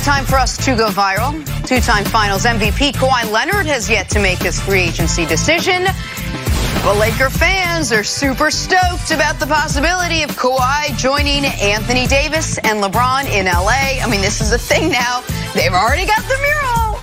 time for us to go viral. Two-time Finals MVP Kawhi Leonard has yet to make his free agency decision. Well, Laker fans are super stoked about the possibility of Kawhi joining Anthony Davis and LeBron in LA. I mean, this is a thing now. They've already got the mural.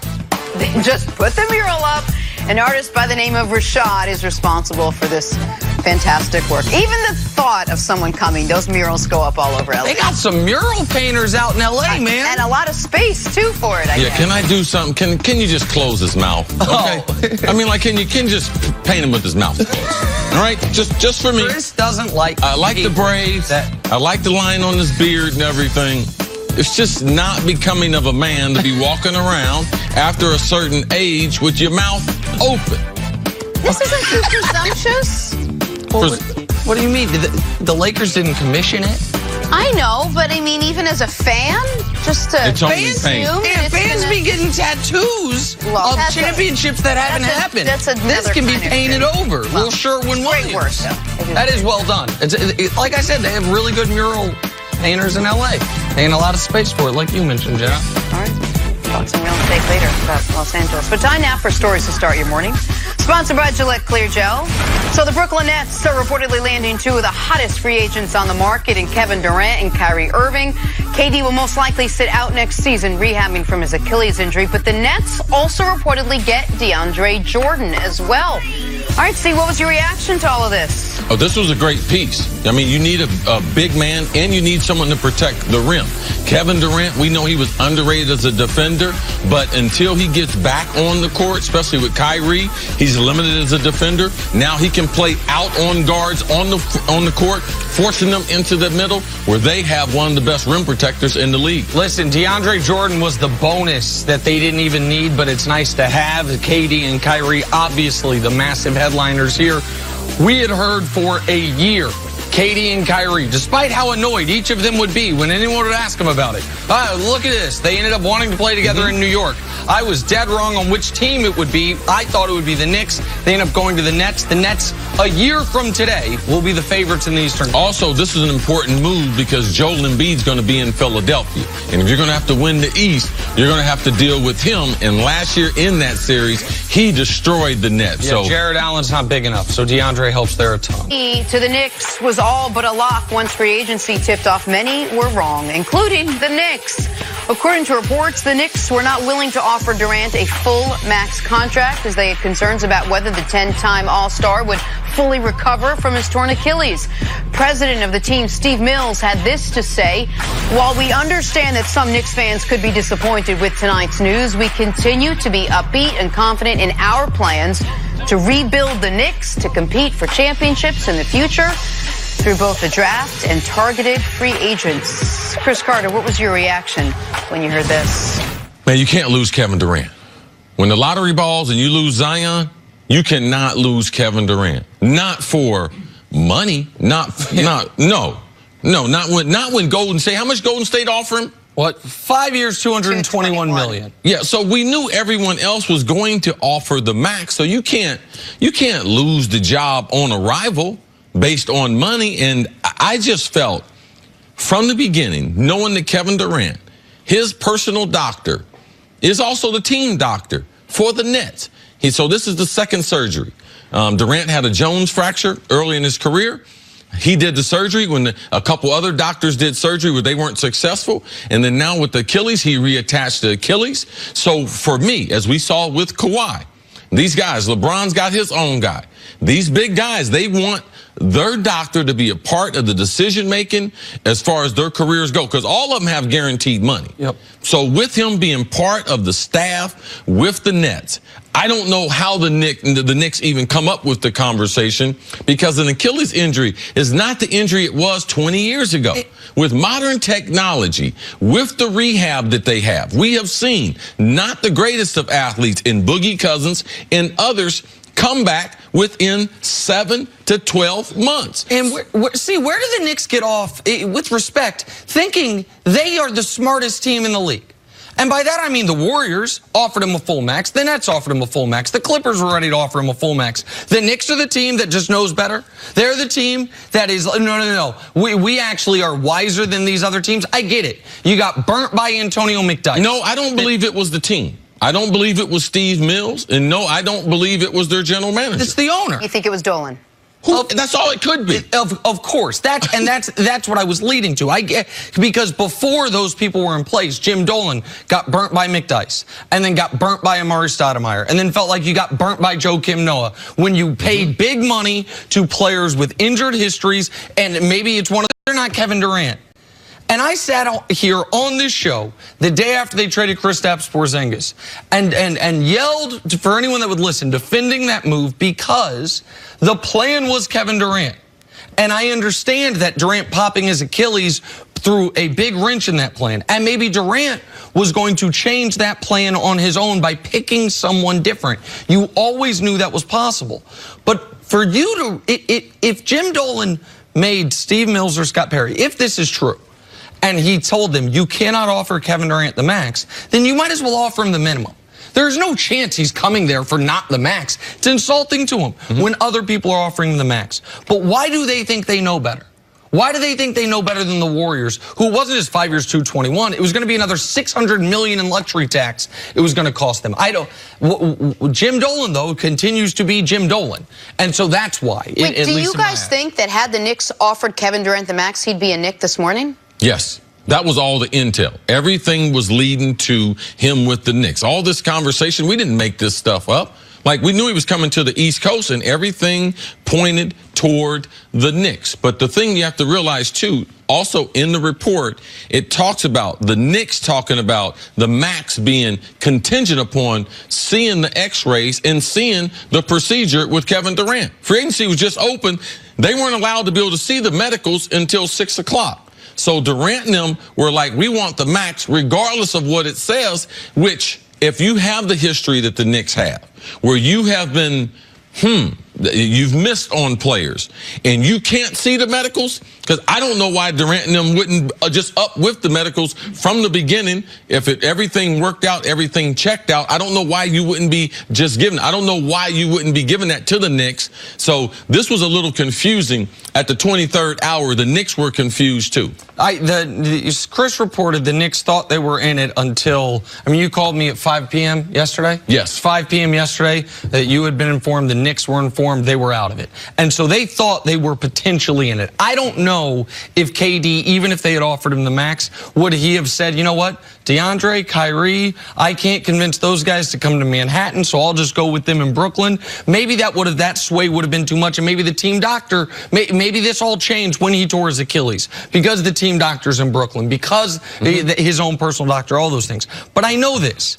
They just put the mural up. An artist by the name of Rashad is responsible for this fantastic work. Even the thought of someone coming, those murals go up all over LA. They got some mural painters out in LA, man. And a lot of space, too, for it, I guess. Can I do something? Can you just close his mouth? Okay. Oh. I mean, like, can you just paint him with his mouth closed? All right? Just for me. Chris doesn't like I like the braids. I like the line on his beard and everything. It's just not becoming of a man to be walking around after a certain age with your mouth open. This isn't too presumptuous. Well, what do you mean? The Lakers didn't commission it? I know, but I mean, even as a fan, just to It's only paint. Yeah, fans be getting tattoos of championships that haven't happened. This can be painted over. Lil Sherwin Williams. Great work, though. That is well done. Like I said, they have really good mural painters in LA. And a lot of space for it, like you mentioned, Jenna. All right. Talk some real estate later about Los Angeles. But time now for stories to start your morning. Sponsored by Gillette Clear Gel. So the Brooklyn Nets are reportedly landing two of the hottest free agents on the market in Kevin Durant and Kyrie Irving. KD will most likely sit out next season rehabbing from his Achilles injury. But the Nets also reportedly get DeAndre Jordan as well. All right, Steve, what was your reaction to all of this? Oh, this was a great piece. I mean, you need a big man, and you need someone to protect the rim. Kevin Durant, we know he was underrated as a defender, but until he gets back on the court, especially with Kyrie, he's limited as a defender. Now he can play out on guards on the court, forcing them into the middle, where they have one of the best rim protectors in the league. Listen, DeAndre Jordan was the bonus that they didn't even need, but it's nice to have. KD and Kyrie, obviously the massive headliners here. We had heard for a year, KD and Kyrie, despite how annoyed each of them would be when anyone would ask them about it. Look at this. They ended up wanting to play together in New York. I was dead wrong on which team it would be. I thought it would be the Knicks. They ended up going to the Nets. The Nets, a year from today, will be the favorites in the Eastern. Also, this is an important move because Joel Embiid's going to be in Philadelphia. And if you're going to have to win the East, you're going to have to deal with him. And last year in that series, he destroyed the Nets. Yeah, so Jared Allen's not big enough, so DeAndre helps there a ton. To the Knicks was all but a lock once free agency tipped off. Many were wrong, including the Knicks. According to reports, the Knicks were not willing to offer Durant a full max contract as they had concerns about whether the 10-time All-Star would fully recover from his torn Achilles. President of the team, Steve Mills, had this to say: while we understand that some Knicks fans could be disappointed with tonight's news, we continue to be upbeat and confident in our plans to rebuild the Knicks to compete for championships in the future through both the draft and targeted free agents. Chris Carter, what was your reaction when you heard this? Man, you can't lose Kevin Durant. When the lottery balls and you lose Zion, you cannot lose Kevin Durant. Not for money. Not when Golden State. How much Golden State offer him? What? 5 years, $221 million. Yeah, so we knew everyone else was going to offer the max. So you can't lose the job on arrival based on money. And I just felt from the beginning, knowing that Kevin Durant, his personal doctor, is also the team doctor for the Nets. So this is the second surgery. Durant had a Jones fracture early in his career. He did the surgery when a couple other doctors did surgery where they weren't successful. And then now with the Achilles, he reattached the Achilles. So for me, as we saw with Kawhi, these guys, LeBron's got his own guy. These big guys, they want their doctor to be a part of the decision-making as far as their careers go, because all of them have guaranteed money. Yep. So with him being part of the staff with the Nets, I don't know how the Knicks even come up with the conversation, because an Achilles injury is not the injury it was 20 years ago. With modern technology, with the rehab that they have, we have seen not the greatest of athletes in Boogie Cousins and others come back within 7 to 12 months. And see, where do the Knicks get off, with respect, thinking they are the smartest team in the league? And by that, I mean the Warriors offered him a full max. The Nets offered him a full max. The Clippers were ready to offer him a full max. The Knicks are the team that just knows better. They're the team that is, no. We actually are wiser than these other teams. I get it. You got burnt by Antonio McDyess. No, I don't believe it was the team. I don't believe it was Steve Mills. And no, I don't believe it was their general manager. It's the owner. You think it was Dolan? That's all it could be. Of course. That's what I was leading to. I get, because before those people were in place, Jim Dolan got burnt by McDyess, and then got burnt by Amari Stoudemire, and then felt like you got burnt by Joakim Noah when you paid big money to players with injured histories, and maybe it's one of them. They're not Kevin Durant. And I sat here on this show the day after they traded Kristaps Porzingis and yelled, for anyone that would listen, defending that move because the plan was Kevin Durant. And I understand that Durant popping his Achilles threw a big wrench in that plan. And maybe Durant was going to change that plan on his own by picking someone different. You always knew that was possible. But for you to, if Jim Dolan made Steve Mills or Scott Perry, if this is true, and he told them, you cannot offer Kevin Durant the max, then you might as well offer him the minimum. There's no chance he's coming there for not the max. It's insulting to him when other people are offering him the max. But why do they think they know better? Why do they think they know better than the Warriors, who wasn't just 5 years, $221? It was going to be another $600 million in luxury tax it was going to cost them. Jim Dolan, though, continues to be Jim Dolan. And so that's why. Wait, do you guys think that had the Knicks offered Kevin Durant the max, he'd be a Knick this morning? Yes. That was all the intel. Everything was leading to him with the Knicks. All this conversation, we didn't make this stuff up. Like, we knew he was coming to the East Coast, and everything pointed toward the Knicks. But the thing you have to realize, too, also in the report, it talks about the Knicks talking about the max being contingent upon seeing the x-rays and seeing the procedure with Kevin Durant. Free agency was just open. They weren't allowed to be able to see the medicals until 6 o'clock. So Durant and them were like, we want the max regardless of what it says, which if you have the history that the Knicks have, where you have been, you've missed on players and you can't see the medicals, because I don't know why Durant and them wouldn't just up with the medicals from the beginning. If everything worked out, everything checked out, I don't know why you wouldn't be just given. I don't know why you wouldn't be giving that to the Knicks. So this was a little confusing. At the 23rd hour, the Knicks were confused too. Chris reported the Knicks thought they were in it until, you called me at 5 p.m. yesterday? Yes. 5 p.m. yesterday that you had been informed, the Knicks were informed, they were out of it. And so they thought they were potentially in it. I don't know if KD, even if they had offered him the max, would he have said, you know what, DeAndre, Kyrie, I can't convince those guys to come to Manhattan, so I'll just go with them in Brooklyn. Maybe that sway would have been too much, and maybe the team doctor, maybe this all changed when he tore his Achilles, because the team doctor's in Brooklyn, because his own personal doctor, all those things. But I know this.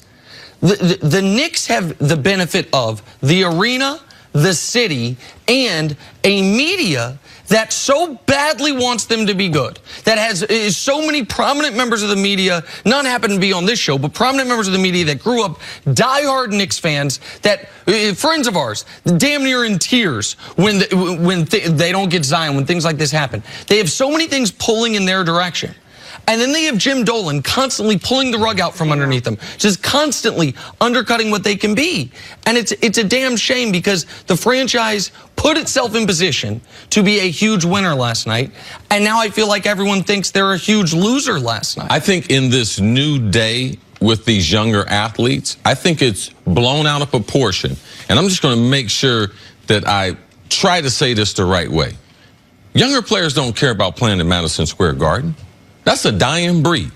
The Knicks have the benefit of the arena, the city, and a media that so badly wants them to be good, that has so many prominent members of the media, none happen to be on this show, but prominent members of the media that grew up diehard Knicks fans, that friends of ours, damn near in tears when they don't get Zion, when things like this happen. They have so many things pulling in their direction. And then they have Jim Dolan constantly pulling the rug out from underneath them, just constantly undercutting what they can be. And it's a damn shame, because the franchise put itself in position to be a huge winner last night. And now I feel like everyone thinks they're a huge loser last night. I think in this new day with these younger athletes, I think it's blown out of proportion. And I'm just going to make sure that I try to say this the right way. Younger players don't care about playing in Madison Square Garden. That's a dying breed.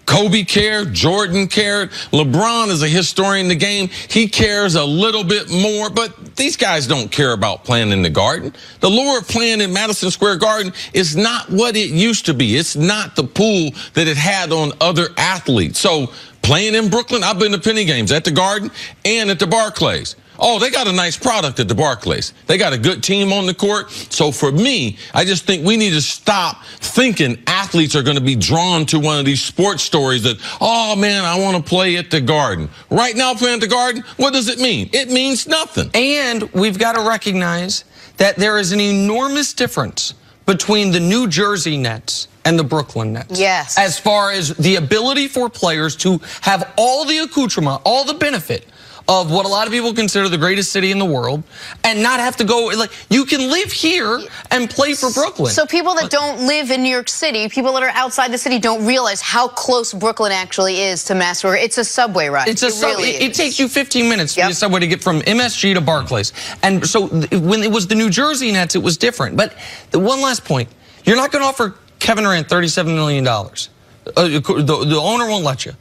Kobe cared, Jordan cared, LeBron is a historian in the game. He cares a little bit more, but these guys don't care about playing in the Garden. The lure of playing in Madison Square Garden is not what it used to be. It's not the pull that it had on other athletes. So playing in Brooklyn, I've been to Penny games at the Garden and at the Barclays. Oh, they got a nice product at the Barclays. They got a good team on the court. So for me, I just think we need to stop thinking athletes are going to be drawn to one of these sports stories that, oh, man, I want to play at the Garden. Right now, playing at the Garden, what does it mean? It means nothing. And we've got to recognize that there is an enormous difference between the New Jersey Nets and the Brooklyn Nets. Yes. As far as the ability for players to have all the accoutrement, all the benefit of what a lot of people consider the greatest city in the world, and not have to go, like, you can live here and play for Brooklyn. So people that don't live in New York City, people that are outside the city, don't realize how close Brooklyn actually is to Madison. It's a subway ride. It's a subway. It takes you 15 minutes to be a subway to get from MSG to Barclays. And so when it was the New Jersey Nets, it was different. But the one last point, you're not going to offer Kevin Durant $37 million. The owner won't let you.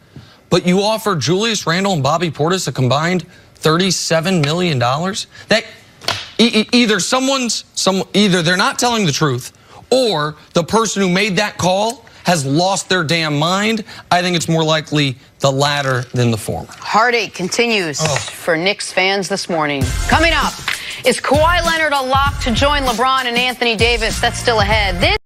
But you offer Julius Randle and Bobby Portis a combined $37 million? That either they're not telling the truth, or the person who made that call has lost their damn mind. I think it's more likely the latter than the former. Heartache continues for Knicks fans this morning. Coming up, is Kawhi Leonard a lock to join LeBron and Anthony Davis? That's still ahead.